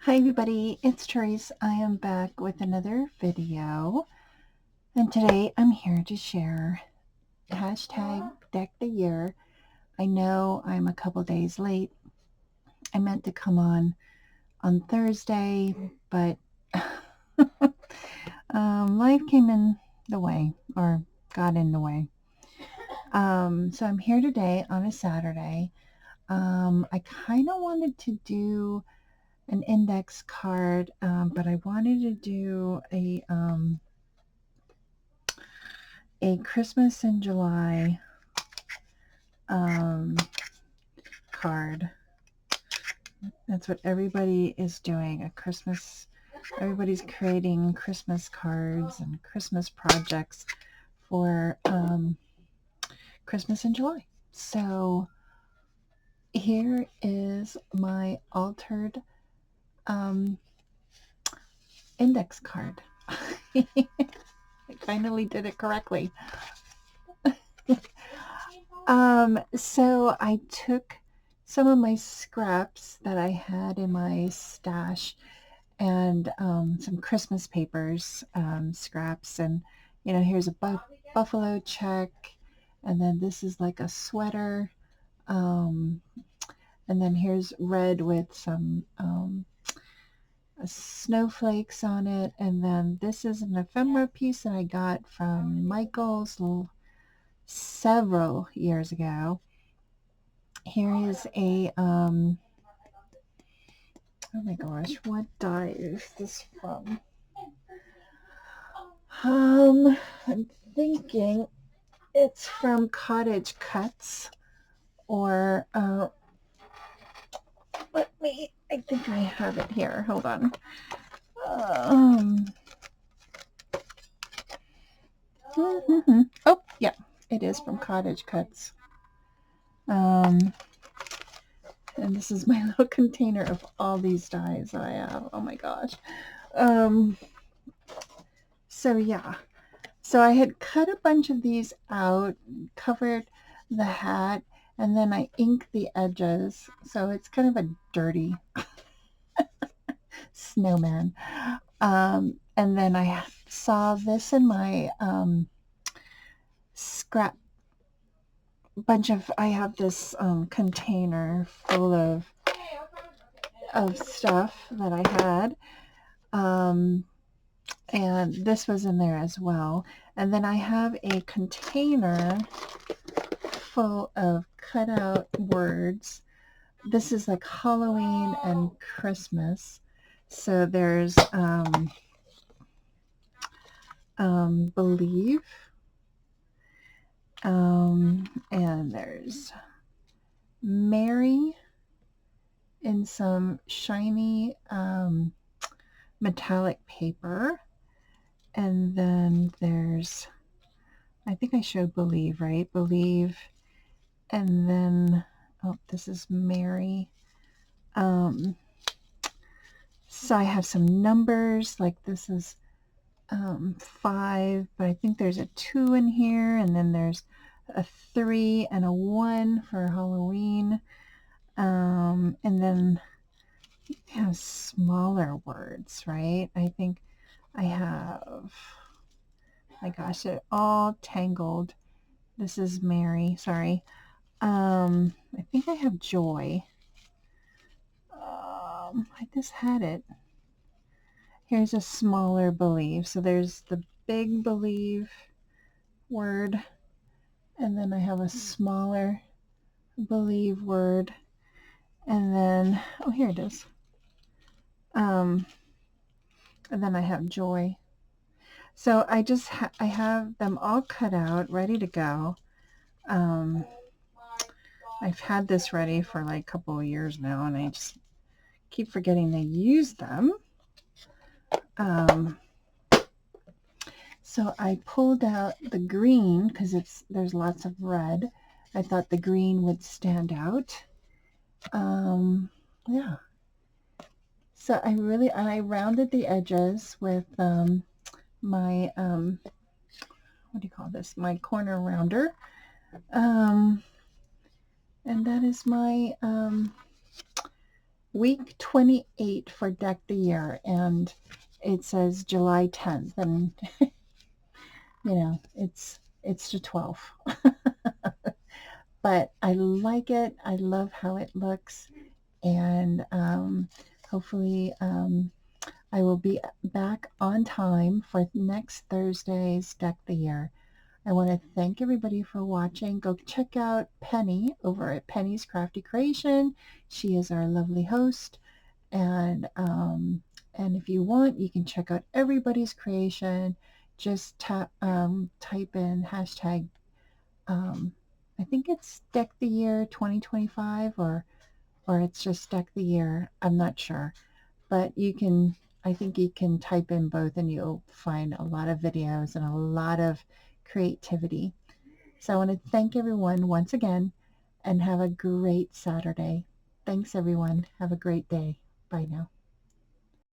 Hi everybody, it's Tereese. I am back with another video, and today I'm here to share hashtag deck the year. I know I'm a couple days late. I meant to come on Thursday, but life came in the way, or got in the way. So I'm here today on a Saturday. I kind of wanted to do an index card, but I wanted to do a Christmas in July um, card. That's what everybody is doing. Everybody's creating Christmas cards and Christmas projects for Christmas in July. So here is my altered um, index card. I finally did it correctly. So I took some of my scraps that I had in my stash and some Christmas papers, scraps, and here's a buffalo check, and then this is like a sweater, um, and then here's red with some snowflakes on it, and then this is an ephemera piece that I got from Michael's several years ago. Here is a oh my gosh, what die is this from? I'm thinking it's from Cottage Cuts, or I think I have it here. Hold on. Oh, yeah, it is from Cottage Cuts. And this is my little container of all these dies that I have. Oh my gosh. So yeah. So I had cut a bunch of these out, covered the hat, and then I inked the edges. So it's kind of a dirty snowman. And then I saw this in my scrap bunch of, I have this container full of stuff that I had. And this was in there as well. And then I have a container full of cutout words. This is like Halloween and Christmas. So there's believe, and there's Mary in some shiny metallic paper, and then there's, I think I showed believe, right? Believe, and then, oh, this is Mary. So I have some numbers, like this is 5, but I think there's a 2 in here, and then there's a 3 and a 1 for Halloween. And then you have smaller words, right? I think I have, my gosh, they're all tangled. This is Mary, sorry. I think I have joy. I just had it. Here's a smaller believe. So there's the big believe word, and then I have a smaller believe word, and then, oh, here it is. And then I have joy. So I just I have them all cut out, ready to go. I've had this ready for like a couple of years now, and I just keep forgetting to use them. So I pulled out the green because there's lots of red. I thought the green would stand out. Yeah. So I rounded the edges with my what do you call this? My corner rounder. And that is my week 28 for Deck the Year, and it says July 10th, and it's the 12th. But I like it. I love how it looks, and hopefully I will be back on time for next Thursday's Deck the Year. I want to thank everybody for watching. Go check out Penny over at Penny's Crafty Creation. She is our lovely host, and if you want, you can check out everybody's creation. Just type in hashtag, I think it's Deck the Year 2025, or it's just Deck the Year. I'm not sure, but I think you can type in both and you'll find a lot of videos and a lot of creativity. So I want to thank everyone once again and have a great Saturday. Thanks everyone. Have a great day. Bye now.